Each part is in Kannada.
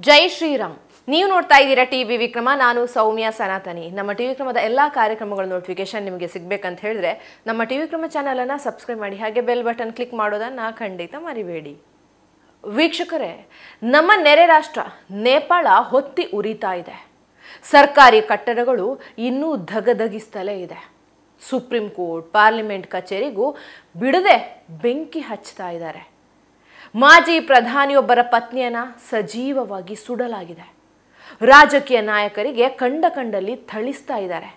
ಜೈ ಶ್ರೀರಾಮ್. ನೀವು ನೋಡ್ತಾ ಇದ್ದೀರಾ ಟಿವಿ ವಿಕ್ರಮ. ನಾನು ಸೌಮ್ಯ ಸನಾತನಿ. ನಮ್ಮ ಟಿವಿ ವಿಕ್ರಮದ ಎಲ್ಲ ಕಾರ್ಯಕ್ರಮಗಳ ನೋಟಿಫಿಕೇಶನ್ ನಿಮಗೆ ಸಿಗಬೇಕಂತ ಹೇಳಿದ್ರೆ ನಮ್ಮ ಟಿವಿ ವಿಕ್ರಮ ಚಾನಲನ್ನು ಸಬ್ಸ್ಕ್ರೈಬ್ ಮಾಡಿ, ಹಾಗೆ ಬೆಲ್ ಬಟನ್ ಕ್ಲಿಕ್ ಮಾಡೋದನ್ನು ಖಂಡಿತ ಮರಿಬೇಡಿ. ವೀಕ್ಷಕರೇ, ನಮ್ಮ ನೆರೆ ರಾಷ್ಟ್ರ ನೇಪಾಳ ಹೊತ್ತಿ ಉರಿತಾ ಇದೆ. ಸರ್ಕಾರಿ ಕಟ್ಟಡಗಳು ಇನ್ನೂ ಧಗಧಗಿಸ್ತಲೇ ಇದೆ. ಸುಪ್ರೀಂ ಕೋರ್ಟ್, ಪಾರ್ಲಿಮೆಂಟ್ ಕಚೇರಿಗೂ ಬಿಡದೆ ಬೆಂಕಿ ಹಚ್ತಾ ಇದ್ದಾರೆ. ಮಾಜಿ ಪ್ರಧಾನಿಯೊಬ್ಬರ ಪತ್ನಿಯನ್ನ ಸಜೀವವಾಗಿ ಸುಡಲಾಗಿದೆ. ರಾಜಕೀಯ ನಾಯಕರಿಗೆ ಕಂಡಲ್ಲಿ ಥಳಿಸ್ತಾ ಇದ್ದಾರೆ.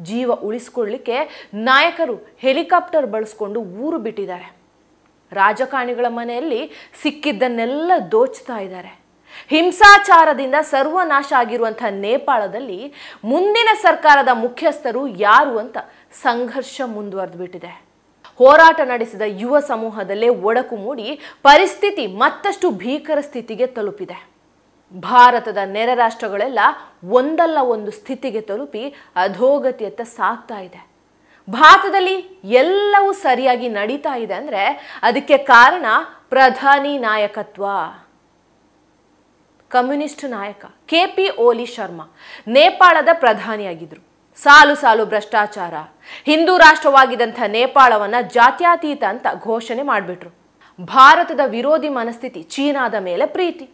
ಜೀವ ಉಳಿಸಿಕೊಳ್ಳಿಕ್ಕೆ ನಾಯಕರು ಹೆಲಿಕಾಪ್ಟರ್ ಬಳಸ್ಕೊಂಡು ಊರು ಬಿಟ್ಟಿದ್ದಾರೆ. ರಾಜಕಾರಣಿಗಳ ಮನೆಯಲ್ಲಿ ಸಿಕ್ಕಿದ್ದನ್ನೆಲ್ಲ ದೋಚ್ತಾ ಇದ್ದಾರೆ. ಹಿಂಸಾಚಾರದಿಂದ ಸರ್ವನಾಶ ಆಗಿರುವಂತಹ ನೇಪಾಳದಲ್ಲಿ ಮುಂದಿನ ಸರ್ಕಾರದ ಮುಖ್ಯಸ್ಥರು ಯಾರು ಅಂತ ಸಂಘರ್ಷ ಮುಂದುವರೆದ್ಬಿಟ್ಟಿದೆ. ಹೋರಾಟ ನಡೆಸಿದ ಯುವ ಸಮೂಹದಲ್ಲೇ ಒಡಕು ಮೂಡಿ ಪರಿಸ್ಥಿತಿ ಮತ್ತಷ್ಟು ಭೀಕರ ಸ್ಥಿತಿಗೆ ತಲುಪಿದೆ. ಭಾರತದ ನೆರೆ ರಾಷ್ಟ್ರಗಳೆಲ್ಲ ಒಂದಲ್ಲ ಒಂದು ಸ್ಥಿತಿಗೆ ತಲುಪಿ ಅಧೋಗತಿಯತ್ತ ಸಾಗ್ತಾ ಇದೆ. ಭಾರತದಲ್ಲಿ ಎಲ್ಲವೂ ಸರಿಯಾಗಿ ನಡೀತಾ ಇದೆ ಅಂದ್ರೆ ಅದಕ್ಕೆ ಕಾರಣ ಪ್ರಧಾನಿ ನಾಯಕತ್ವ. ಕಮ್ಯುನಿಸ್ಟ್ ನಾಯಕ KP ಓಲಿ ಶರ್ಮಾ ನೇಪಾಳದ ಪ್ರಧಾನಿಯಾಗಿದ್ರು. ಸಾಲು ಸಾಲು ಭ್ರಷ್ಟಾಚಾರ, ಹಿಂದೂ ರಾಷ್ಟ್ರವಾಗಿದ್ದಂಥ ನೇಪಾಳವನ್ನ ಜಾತ್ಯತೀತ ಅಂತ ಘೋಷಣೆ ಮಾಡಿಬಿಟ್ರು. ಭಾರತದ ವಿರೋಧಿ ಮನಸ್ಥಿತಿ, ಚೀನಾದ ಮೇಲೆ ಪ್ರೀತಿ.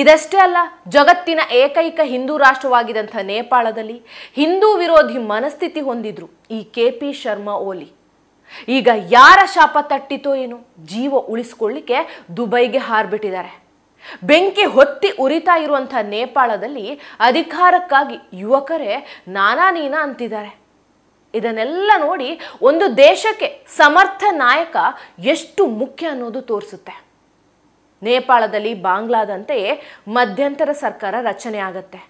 ಇದಷ್ಟೇ ಅಲ್ಲ, ಜಗತ್ತಿನ ಏಕೈಕ ಹಿಂದೂ ರಾಷ್ಟ್ರವಾಗಿದ್ದಂಥ ನೇಪಾಳದಲ್ಲಿ ಹಿಂದೂ ವಿರೋಧಿ ಮನಸ್ಥಿತಿ ಹೊಂದಿದ್ರು ಈ KP ಶರ್ಮಾ ಓಲಿ. ಈಗ ಯಾರ ಶಾಪ ತಟ್ಟಿತೋ ಏನೋ, ಜೀವ ಉಳಿಸ್ಕೊಳ್ಳಿಕ್ಕೆ ದುಬೈಗೆ ಹಾರ್ಬಿಟ್ಟಿದ್ದಾರೆ. ಬೆಂಕಿ ಹೊತ್ತಿ ಉರಿತಾ ಇರುವಂಥ ನೇಪಾಳದಲ್ಲಿ ಅಧಿಕಾರಕ್ಕಾಗಿ ಯುವಕರೇ ನಾನಾ ನೀನಾ ಅಂತಿದ್ದಾರೆ. ಇದನ್ನೆಲ್ಲ ನೋಡಿ ಒಂದು ದೇಶಕ್ಕೆ ಸಮರ್ಥ ನಾಯಕ ಎಷ್ಟು ಮುಖ್ಯ ಅನ್ನೋದು ತೋರಿಸುತ್ತೆ. ನೇಪಾಳದಲ್ಲಿ ಬಾಂಗ್ಲಾದಂತೆಯೇ ಮಧ್ಯಂತರ ಸರ್ಕಾರ ರಚನೆ ಆಗತ್ತೆ.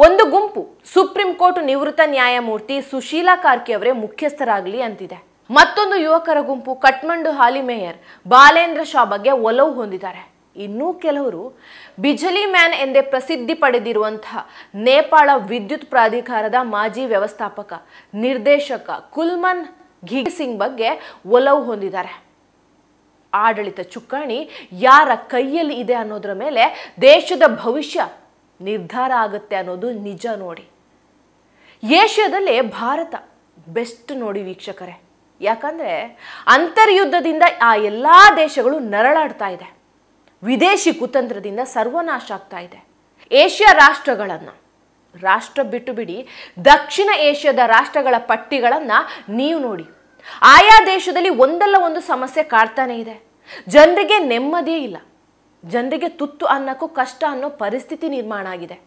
ಒಂದು ಗುಂಪು ಸುಪ್ರೀಂ ಕೋರ್ಟ್ ನಿವೃತ್ತ ನ್ಯಾಯಮೂರ್ತಿ ಸುಶೀಲಾ ಕಾರ್ಕಿ ಅವರೇ ಮುಖ್ಯಸ್ಥರಾಗಲಿ ಅಂತಿದೆ. ಮತ್ತೊಂದು ಯುವಕರ ಗುಂಪು ಕಠ್ಮಂಡು ಹಾಲಿ ಮೇಯರ್ ಬಾಲೇಂದ್ರ ಶಾ ಬಗ್ಗೆ ಒಲವು ಹೊಂದಿದ್ದಾರೆ. ಇನ್ನೂ ಕೆಲವರು ಬಿಜಲಿ ಮ್ಯಾನ್ ಎಂದೇ ಪ್ರಸಿದ್ಧಿ ಪಡೆದಿರುವಂತಹ ನೇಪಾಳ ವಿದ್ಯುತ್ ಪ್ರಾಧಿಕಾರದ ಮಾಜಿ ವ್ಯವಸ್ಥಾಪಕ ನಿರ್ದೇಶಕ ಕುಲ್ಮನ್ ಘಿಗಿ ಸಿಂಗ್ ಬಗ್ಗೆ ಒಲವು ಹೊಂದಿದ್ದಾರೆ. ಆಡಳಿತ ಚುಕ್ಕಾಣಿ ಯಾರ ಕೈಯಲ್ಲಿ ಇದೆ ಅನ್ನೋದ್ರ ಮೇಲೆ ದೇಶದ ಭವಿಷ್ಯ ನಿರ್ಧಾರ ಆಗುತ್ತೆ ಅನ್ನೋದು ನಿಜ ನೋಡಿ. ಏಷ್ಯಾದಲ್ಲೇ ಭಾರತ ಬೆಸ್ಟ್ ನೋಡಿ ವೀಕ್ಷಕರೇ. ಯಾಕಂದ್ರೆ ಅಂತರ್ಯುದ್ಧದಿಂದ ಆ ಎಲ್ಲ ದೇಶಗಳು ನರಳಾಡ್ತಾ ಇದೆ. ವಿದೇಶಿ ಕುತಂತ್ರದಿಂದ ಸರ್ವನಾಶ ಆಗ್ತಾ ಇದೆ. ಏಷ್ಯಾ ರಾಷ್ಟ್ರಗಳನ್ನು, ರಾಷ್ಟ್ರ ಬಿಟ್ಟು ಬಿಡಿ, ದಕ್ಷಿಣ ಏಷ್ಯಾದ ರಾಷ್ಟ್ರಗಳ ಪಟ್ಟಿಗಳನ್ನು ನೀವು ನೋಡಿ. ಆಯಾ ದೇಶದಲ್ಲಿ ಒಂದಲ್ಲ ಒಂದು ಸಮಸ್ಯೆ ಕಾಡ್ತಾನೆ ಇದೆ. ಜನರಿಗೆ ನೆಮ್ಮದಿಯೇ ಇಲ್ಲ. ಜನರಿಗೆ ತುತ್ತು ಅನ್ನಕ್ಕೂ ಕಷ್ಟ ಅನ್ನೋ ಪರಿಸ್ಥಿತಿ ನಿರ್ಮಾಣ ಆಗಿದೆ.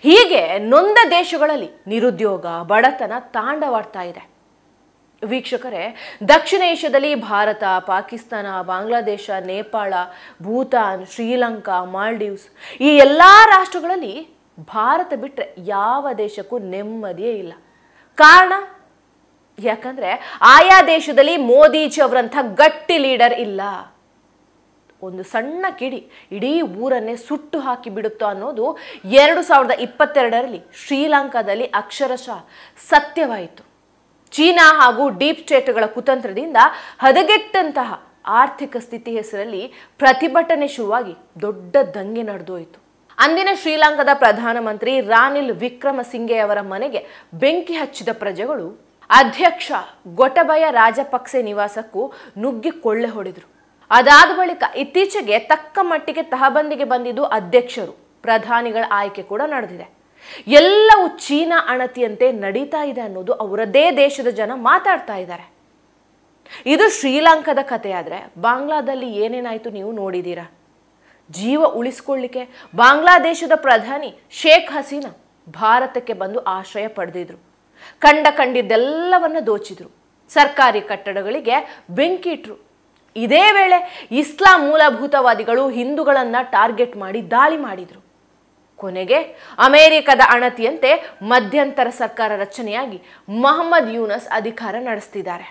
ಹೀಗೆ ನೊಂದ ದೇಶಗಳಲ್ಲಿ ನಿರುದ್ಯೋಗ, ಬಡತನ ತಾಂಡವಾಡ್ತಾ ಇದೆ. ವೀಕ್ಷಕರೇ, ದಕ್ಷಿಣ ಏಷ್ಯಾದಲ್ಲಿ ಭಾರತ, ಪಾಕಿಸ್ತಾನ, ಬಾಂಗ್ಲಾದೇಶ, ನೇಪಾಳ, ಭೂತಾನ್, ಶ್ರೀಲಂಕಾ, ಮಾಲ್ಡೀವ್ಸ್ ಈ ಎಲ್ಲ ರಾಷ್ಟ್ರಗಳಲ್ಲಿ ಭಾರತ ಬಿಟ್ಟರೆ ಯಾವ ದೇಶಕ್ಕೂ ನೆಮ್ಮದಿಯೇ ಇಲ್ಲ. ಕಾರಣ ಯಾಕಂದ್ರೆ ಆಯಾ ದೇಶದಲ್ಲಿ ಮೋದಿಜಿ ಅವರಂಥ ಗಟ್ಟಿ ಲೀಡರ್ ಇಲ್ಲ. ಒಂದು ಸಣ್ಣ ಕಿಡಿ ಇಡೀ ಊರನ್ನೇ ಸುಟ್ಟು ಹಾಕಿ ಬಿಡುತ್ತೋ ಅನ್ನೋದು 2022ರಲ್ಲಿ ಶ್ರೀಲಂಕಾದಲ್ಲಿ ಅಕ್ಷರಶಃ ಸತ್ಯವಾಯಿತು. ಚೀನಾ ಹಾಗೂ ಡೀಪ್ ಸ್ಟೇಟ್ಗಳ ಕುತಂತ್ರದಿಂದ ಹದಗೆಟ್ಟಂತಹ ಆರ್ಥಿಕ ಸ್ಥಿತಿ ಹೆಸರಲ್ಲಿ ಪ್ರತಿಭಟನೆ ಶುರುವಾಗಿ ದೊಡ್ಡ ದಂಗೆ ನಡೆದೋಯಿತು. ಅಂದಿನ ಶ್ರೀಲಂಕಾದ ಪ್ರಧಾನಮಂತ್ರಿ ರಾನಿಲ್ ವಿಕ್ರಮಸಿಂಘೆ ಅವರ ಮನೆಗೆ ಬೆಂಕಿ ಹಚ್ಚಿದ ಪ್ರಜೆಗಳು ಅಧ್ಯಕ್ಷ ಗೊಟಬಯ ರಾಜಪಕ್ಸೆ ನಿವಾಸಕ್ಕೂ ನುಗ್ಗಿ ಕೊಳ್ಳೆ ಹೊಡೆದರು. ಅದಾದ ಬಳಿಕ ಇತ್ತೀಚೆಗೆ ತಕ್ಕ ಮಟ್ಟಿಗೆ ತಹಬಂದಿಗೆ ಬಂದಿದ್ದು ಅಧ್ಯಕ್ಷರು, ಪ್ರಧಾನಿಗಳ ಆಯ್ಕೆ ಕೂಡ ನಡೆದಿದೆ. ಎಲ್ಲವೂ ಚೀನಾ ಅಣತಿಯಂತೆ ನಡೀತಾ ಇದೆ ಅನ್ನೋದು ಅವರದೇ ದೇಶದ ಜನ ಮಾತಾಡ್ತಾ ಇದ್ದಾರೆ. ಇದು ಶ್ರೀಲಂಕಾದ ಕಥೆಯಾದ್ರೆ ಬಾಂಗ್ಲಾದಲ್ಲಿ ಏನೇನಾಯ್ತು ನೀವು ನೋಡಿದ್ದೀರಾ. ಜೀವ ಉಳಿಸ್ಕೊಳ್ಳಿಕ್ಕೆ ಬಾಂಗ್ಲಾದೇಶದ ಪ್ರಧಾನಿ ಶೇಖ್ ಹಸೀನಾ ಭಾರತಕ್ಕೆ ಬಂದು ಆಶ್ರಯ ಪಡೆದಿದ್ರು. ಕಂಡಿದ್ದೆಲ್ಲವನ್ನ ದೋಚಿದ್ರು. ಸರ್ಕಾರಿ ಕಟ್ಟಡಗಳಿಗೆ ಬೆಂಕಿ ಇಟ್ರು. ಇದೇ ವೇಳೆ ಇಸ್ಲಾಂ ಮೂಲಭೂತವಾದಿಗಳು ಹಿಂದೂಗಳನ್ನ ಟಾರ್ಗೆಟ್ ಮಾಡಿ ದಾಳಿ ಮಾಡಿದ್ರು. ಕೊನೆಗೆ ಅಮೆರಿಕದ ಅಣತಿಯಂತೆ ಮಧ್ಯಂತರ ಸರ್ಕಾರ ರಚನೆಯಾಗಿ ಮೊಹಮ್ಮದ್ ಯೂನಸ್ ಅಧಿಕಾರ ನಡೆಸ್ತಿದ್ದಾರೆ.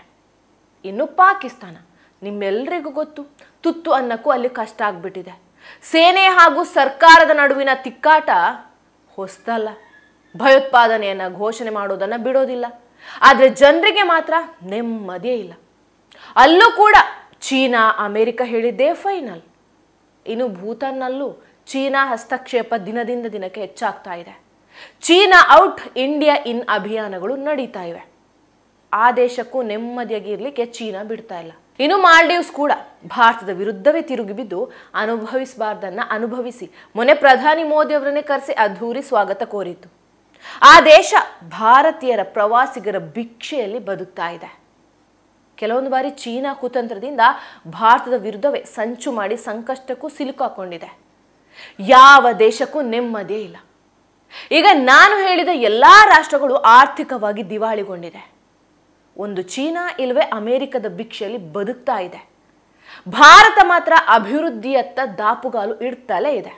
ಇನ್ನು ಪಾಕಿಸ್ತಾನ ನಿಮ್ಮೆಲ್ಲರಿಗೂ ಗೊತ್ತು, ತುತ್ತು ಅನ್ನಕ್ಕೂ ಅಲ್ಲಿ ಕಷ್ಟ ಆಗ್ಬಿಟ್ಟಿದೆ. ಸೇನೆ ಹಾಗೂ ಸರ್ಕಾರದ ನಡುವಿನ ತಿಕ್ಕಾಟ ಹೊಸದಲ್ಲ. ಭಯೋತ್ಪಾದನೆಯನ್ನ ಘೋಷಣೆ ಮಾಡೋದನ್ನ ಬಿಡೋದಿಲ್ಲ. ಆದ್ರೆ ಜನರಿಗೆ ಮಾತ್ರ ನೆಮ್ಮದಿಯೇ ಇಲ್ಲ. ಅಲ್ಲೂ ಕೂಡ ಚೀನಾ, ಅಮೆರಿಕ ಹೇಳಿದ್ದೇ ಫೈನಲ್. ಇನ್ನು ಭೂತಾನ್ನಲ್ಲೂ ಚೀನಾ ಹಸ್ತಕ್ಷೇಪ ದಿನದಿಂದ ದಿನಕ್ಕೆ ಹೆಚ್ಚಾಗ್ತಾ ಇದೆ. ಚೀನಾ ಔಟ್, ಇಂಡಿಯಾ ಇನ್ ಅಭಿಯಾನಗಳು ನಡೀತಾ ಇವೆ. ಆ ದೇಶಕ್ಕೂ ನೆಮ್ಮದಿಯಾಗಿರ್ಲಿಕ್ಕೆ ಚೀನಾ ಬಿಡ್ತಾ ಇಲ್ಲ. ಇನ್ನು ಮಾಲ್ಡೀವ್ಸ್ ಕೂಡ ಭಾರತದ ವಿರುದ್ಧವೇ ತಿರುಗಿ ಬಿದ್ದು ಅನುಭವಿಸಬಾರ್ದನ್ನ ಅನುಭವಿಸಿ ಮೊನ್ನೆ ಪ್ರಧಾನಿ ಮೋದಿ ಅವರನ್ನೇ ಕರೆಸಿ ಅದ್ಧೂರಿ ಸ್ವಾಗತ ಕೋರಿತ್ತು. ಆ ದೇಶ ಭಾರತೀಯರ ಪ್ರವಾಸಿಗರ ಭಿಕ್ಷೆಯಲ್ಲಿ ಬದುಕ್ತಾ ಇದೆ. ಕೆಲವೊಂದು ಬಾರಿ ಚೀನಾ ಕುತಂತ್ರದಿಂದ ಭಾರತದ ವಿರುದ್ಧವೇ ಸಂಚು ಮಾಡಿ ಸಂಕಷ್ಟಕ್ಕೂ ಸಿಲುಕಾಕೊಂಡಿದೆ. ಯಾವ ದೇಶಕ್ಕೂ ನೆಮ್ಮದಿಯೇ ಇಲ್ಲ. ಈಗ ನಾನು ಹೇಳಿದ ಎಲ್ಲಾ ರಾಷ್ಟ್ರಗಳು ಆರ್ಥಿಕವಾಗಿ ದಿವಾಳಿಗೊಂಡಿದೆ. ಒಂದು ಚೀನಾ ಇಲ್ಲವೇ ಅಮೆರಿಕದ ಭಿಕ್ಷೆಯಲ್ಲಿ ಬದುಕ್ತಾ ಇದೆ. ಭಾರತ ಮಾತ್ರ ಅಭಿವೃದ್ಧಿಯತ್ತ ದಾಪುಗಾಲು ಇಡ್ತಲೇ ಇದೆ.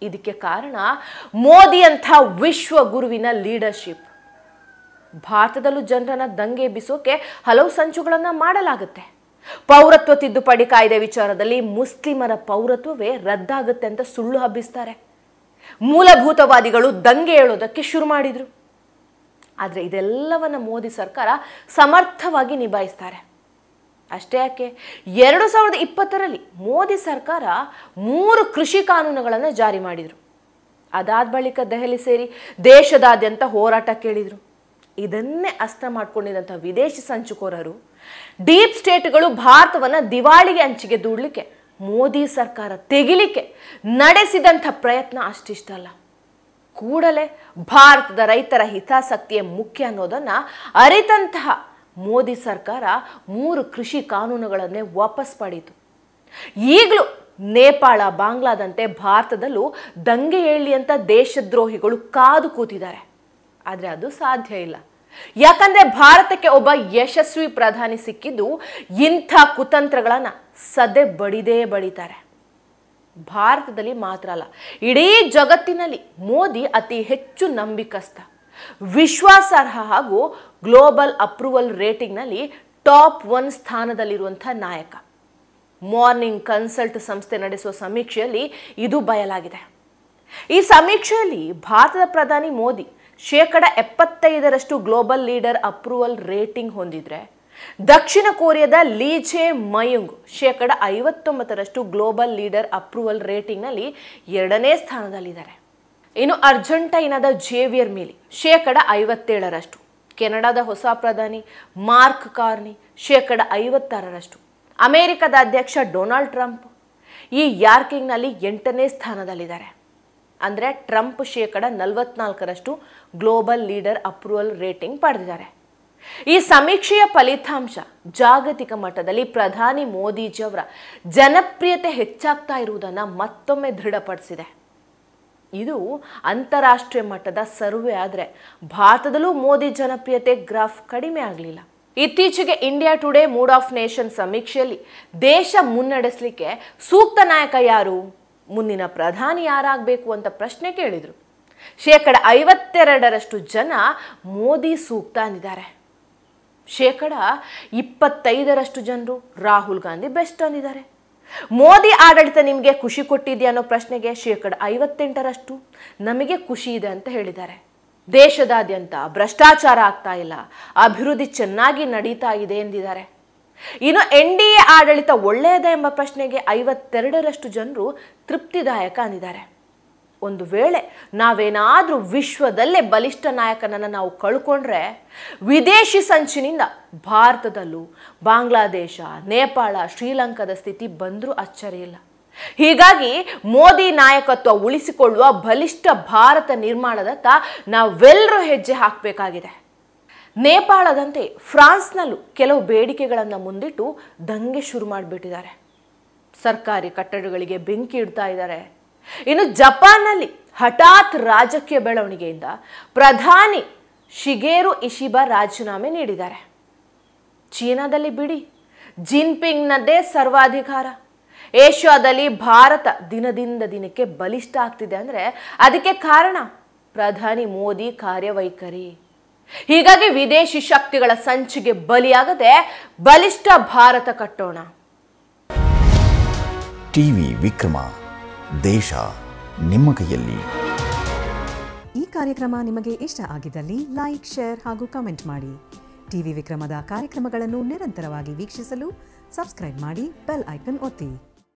ಇದಕ್ಕೆ ಕಾರಣ ಮೋದಿಯಂಥ ವಿಶ್ವ ಗುರುವಿನ ಲೀಡರ್ಶಿಪ್. ಭಾರತದಲ್ಲೂ ಜನರನ್ನ ದಂಗೆ ಎಬ್ಬಿಸೋಕೆ ಹಲವು ಸಂಚುಗಳನ್ನು ಮಾಡಲಾಗುತ್ತೆ. ಪೌರತ್ವ ತಿದ್ದುಪಡಿ ಕಾಯ್ದೆ ವಿಚಾರದಲ್ಲಿ ಮುಸ್ಲಿಮರ ಪೌರತ್ವವೇ ರದ್ದಾಗುತ್ತೆ ಅಂತ ಸುಳ್ಳು ಹಬ್ಬಿಸ್ತಾರೆ. ಮೂಲಭೂತವಾದಿಗಳು ದಂಗೆ ಏಳೋದಕ್ಕೆ ಶುರು ಮಾಡಿದ್ರು. ಆದರೆ ಇದೆಲ್ಲವನ್ನ ಮೋದಿ ಸರ್ಕಾರ ಸಮರ್ಥವಾಗಿ ನಿಭಾಯಿಸ್ತಾರೆ. ಅಷ್ಟೇ ಯಾಕೆ, 2020ರಲ್ಲಿ ಮೋದಿ ಸರ್ಕಾರ 3 ಕೃಷಿ ಕಾನೂನುಗಳನ್ನು ಜಾರಿ ಮಾಡಿದರು. ಅದಾದ ಬಳಿಕ ದೆಹಲಿ ಸೇರಿ ದೇಶದಾದ್ಯಂತ ಹೋರಾಟ ಕೇಳಿದರು. ಇದನ್ನೇ ಅಸ್ತ್ರ ಮಾಡ್ಕೊಂಡಿದ್ದಂಥ ವಿದೇಶಿ ಸಂಚುಕೋರರು, ಡೀಪ್ ಸ್ಟೇಟ್ಗಳು ಭಾರತವನ್ನು ದಿವಾಳಿಗೆ ಅಂಚಿಗೆ ದೂಡಲಿಕ್ಕೆ ಮೋದಿ ಸರ್ಕಾರ ತೆಗಿಲಿಕ್ಕೆ ನಡೆಸಿದಂಥ ಪ್ರಯತ್ನ ಅಷ್ಟಿಷ್ಟಲ್ಲ. ಕೂಡಲೇ ಭಾರತದ ರೈತರ ಹಿತಾಸಕ್ತಿಯೇ ಮುಖ್ಯ ಅನ್ನೋದನ್ನ ಅರಿತಂತಹ ಮೋದಿ ಸರ್ಕಾರ 3 ಕೃಷಿ ಕಾನೂನುಗಳನ್ನೇ ವಾಪಸ್ ಪಡೆಯಿತು. ಈಗಲೂ ನೇಪಾಳ, ಬಾಂಗ್ಲಾದಂತೆ ಭಾರತದಲ್ಲೂ ದಂಗೆ ಏಳಲಿ ಅಂತ ದೇಶದ್ರೋಹಿಗಳು ಕಾದು ಕೂತಿದ್ದಾರೆ. ಆದರೆ ಅದು ಸಾಧ್ಯ ಇಲ್ಲ. ಯಾಕಂದ್ರೆ ಭಾರತಕ್ಕೆ ಒಬ್ಬ ಯಶಸ್ವಿ ಪ್ರಧಾನಿ ಸಿಕ್ಕಿದ್ದು ಇಂಥ ಕುತಂತ್ರಗಳನ್ನ ಸದೆ ಬಡಿದೇ ಬಡಿತಾರೆ. ಭಾರತದಲ್ಲಿ ಮಾತ್ರ ಅಲ್ಲ, ಇಡೀ ಜಗತ್ತಿನಲ್ಲಿ ಮೋದಿ ಅತಿ ಹೆಚ್ಚು ನಂಬಿಕಸ್ಥ, ವಿಶ್ವಾಸಾರ್ಹ ಹಾಗೂ ಗ್ಲೋಬಲ್ ಅಪ್ರೂವಲ್ ರೇಟಿಂಗ್ನಲ್ಲಿ ಟಾಪ್ 1 ಸ್ಥಾನದಲ್ಲಿರುವಂಥ ನಾಯಕ. ಮಾರ್ನಿಂಗ್ ಕನ್ಸಲ್ಟ್ ಸಂಸ್ಥೆ ನಡೆಸುವ ಸಮೀಕ್ಷೆಯಲ್ಲಿ ಇದು ಬಯಲಾಗಿದೆ. ಈ ಸಮೀಕ್ಷೆಯಲ್ಲಿ ಭಾರತದ ಪ್ರಧಾನಿ Modi 75% global leader approval rating ಹೊಂದಿದ್ರೆ, ದಕ್ಷಿಣ ಕೊರಿಯಾದ Lee Jae Myung 59% global leader approval ರೇಟಿಂಗ್ನಲ್ಲಿ 2ನೇ ಸ್ಥಾನದಲ್ಲಿದ್ದಾರೆ. ಇನ್ನು ಅರ್ಜೆಂಟೈನಾದ ಜೇವಿಯರ್ ಮಿಲಿ 57%, ಕೆನಡಾದ ಹೊಸ ಪ್ರಧಾನಿ ಮಾರ್ಕ್ ಕಾರ್ನಿ 56%, ಅಮೆರಿಕದ ಅಧ್ಯಕ್ಷ ಡೊನಾಲ್ಡ್ ಟ್ರಂಪ್ ಈ ರ್ಯಾಂಕಿಂಗ್ನಲ್ಲಿ 8ನೇ ಸ್ಥಾನದಲ್ಲಿದ್ದಾರೆ. ಅಂದರೆ Trump 44% global leader approval rating ಪಡೆದಿದ್ದಾರೆ. ಈ ಸಮೀಕ್ಷೆಯ ಫಲಿತಾಂಶ ಜಾಗತಿಕ ಮಟ್ಟದಲ್ಲಿ ಪ್ರಧಾನಿ ಮೋದಿಜಿಯವರ ಜನಪ್ರಿಯತೆ ಹೆಚ್ಚಾಗ್ತಾ ಇರುವುದನ್ನು ಮತ್ತೊಮ್ಮೆ ದೃಢಪಡಿಸಿದೆ. ಇದು ಅಂತಾರಾಷ್ಟ್ರೀಯ ಮಟ್ಟದ ಸರ್ವೆ. ಆದರೆ ಭಾರತದಲ್ಲೂ ಮೋದಿ ಜನಪ್ರಿಯತೆ ಗ್ರಾಫ್ ಕಡಿಮೆ ಆಗಲಿಲ್ಲ. ಇತ್ತೀಚೆಗೆ India today mood of nation ಸಮೀಕ್ಷೆಯಲ್ಲಿ ದೇಶ ಮುನ್ನಡೆಸಲಿಕ್ಕೆ ಸೂಕ್ತ ನಾಯಕ ಯಾರು, ಮುಂದಿನ ಪ್ರಧಾನಿ ಯಾರಾಗಬೇಕು ಅಂತ ಪ್ರಶ್ನೆ ಕೇಳಿದರು. 52% ಜನ ಮೋದಿ ಸೂಕ್ತ ಅಂದಿದ್ದಾರೆ. 25% ಜನರು ರಾಹುಲ್ ಗಾಂಧಿ ಬೆಸ್ಟ್ ಅಂದಿದ್ದಾರೆ. ಮೋದಿ ಆಡಳಿತ ನಿಮಗೆ ಖುಷಿ ಕೊಟ್ಟಿದೆಯಾ ಅನ್ನೋ ಪ್ರಶ್ನೆಗೆ 58% ನಮಗೆ ಖುಷಿ ಇದೆ ಅಂತ ಹೇಳಿದ್ದಾರೆ. ದೇಶದಾದ್ಯಂತ ಭ್ರಷ್ಟಾಚಾರ ಆಗ್ತಾ ಇಲ್ಲ, ಅಭಿವೃದ್ಧಿ ಚೆನ್ನಾಗಿ ನಡೀತಾ ಇದೆ ಎಂದಿದ್ದಾರೆ. ಇನ್ನು NDA ಆಡಳಿತ ಒಳ್ಳೆಯದ ಎಂಬ ಪ್ರಶ್ನೆಗೆ 52% ಜನರು ತೃಪ್ತಿದಾಯಕ ಅಂದಿದ್ದಾರೆ. ಒಂದು ವೇಳೆ ನಾವೇನಾದರೂ ವಿಶ್ವದಲ್ಲೇ ಬಲಿಷ್ಠ ನಾಯಕನನ್ನು ನಾವು ಕಳ್ಕೊಂಡ್ರೆ ವಿದೇಶಿ ಸಂಚಿನಿಂದ ಭಾರತದಲ್ಲೂ ಬಾಂಗ್ಲಾದೇಶ, ನೇಪಾಳ, ಶ್ರೀಲಂಕಾದ ಸ್ಥಿತಿ ಬಂದರೂ ಅಚ್ಚರಿ ಇಲ್ಲ. ಹೀಗಾಗಿ ಮೋದಿ ನಾಯಕತ್ವ ಉಳಿಸಿಕೊಳ್ಳುವ ಬಲಿಷ್ಠ ಭಾರತ ನಿರ್ಮಾಣದತ್ತ ನಾವೆಲ್ಲರೂ ಹೆಜ್ಜೆ ಹಾಕಬೇಕಾಗಿದೆ. ನೇಪಾಳದಂತೆ ಫ್ರಾನ್ಸ್ನಲ್ಲೂ ಕೆಲವು ಬೇಡಿಕೆಗಳನ್ನು ಮುಂದಿಟ್ಟು ದಂಗೆ ಶುರು ಮಾಡಿಬಿಟ್ಟಿದ್ದಾರೆ. ಸರ್ಕಾರಿ ಕಟ್ಟಡಗಳಿಗೆ ಬೆಂಕಿ ಇಡ್ತಾ ಇದ್ದಾರೆ. ಇನ್ನು ಜಪಾನ್ನಲ್ಲಿ ಹಠಾತ್ ರಾಜಕೀಯ ಬೆಳವಣಿಗೆಯಿಂದ ಪ್ರಧಾನಿ ಶಿಗೇರು ಇಶಿಬಾ ರಾಜೀನಾಮೆ ನೀಡಿದ್ದಾರೆ. ಚೀನಾದಲ್ಲಿ ಬಿಡಿ, ಜಿನ್ಪಿಂಗ್ನದ್ದೇ ಸರ್ವಾಧಿಕಾರ. ಏಷ್ಯಾದಲ್ಲಿ ಭಾರತ ದಿನದಿಂದ ದಿನಕ್ಕೆ ಬಲಿಷ್ಠ ಆಗ್ತಿದೆ ಅಂದರೆ ಅದಕ್ಕೆ ಕಾರಣ ಪ್ರಧಾನಿ ಮೋದಿ ಕಾರ್ಯವೈಖರಿ. ಹೀಗಾಗಿ ವಿದೇಶಿ ಶಕ್ತಿಗಳ ಸಂಚಿಗೆ ಬಲಿಯಾಗದೆ ಬಲಿಷ್ಠ ಭಾರತ ಕಟ್ಟೋಣ. ಟಿವಿ ವಿಕ್ರಮ, ದೇಶ ನಿಮ್ಮ ಕೈಯಲ್ಲಿ. ಈ ಕಾರ್ಯಕ್ರಮ ನಿಮಗೆ ಇಷ್ಟ ಆಗಿದ್ದಲ್ಲಿ ಲೈಕ್, ಶೇರ್ ಹಾಗೂ ಕಮೆಂಟ್ ಮಾಡಿ. ಟಿವಿ ವಿಕ್ರಮದ ಕಾರ್ಯಕ್ರಮಗಳನ್ನು ನಿರಂತರವಾಗಿ ವೀಕ್ಷಿಸಲು ಸಬ್ಸ್ಕ್ರೈಬ್ ಮಾಡಿ, ಬೆಲ್ ಐಕನ್ ಒತ್ತಿ.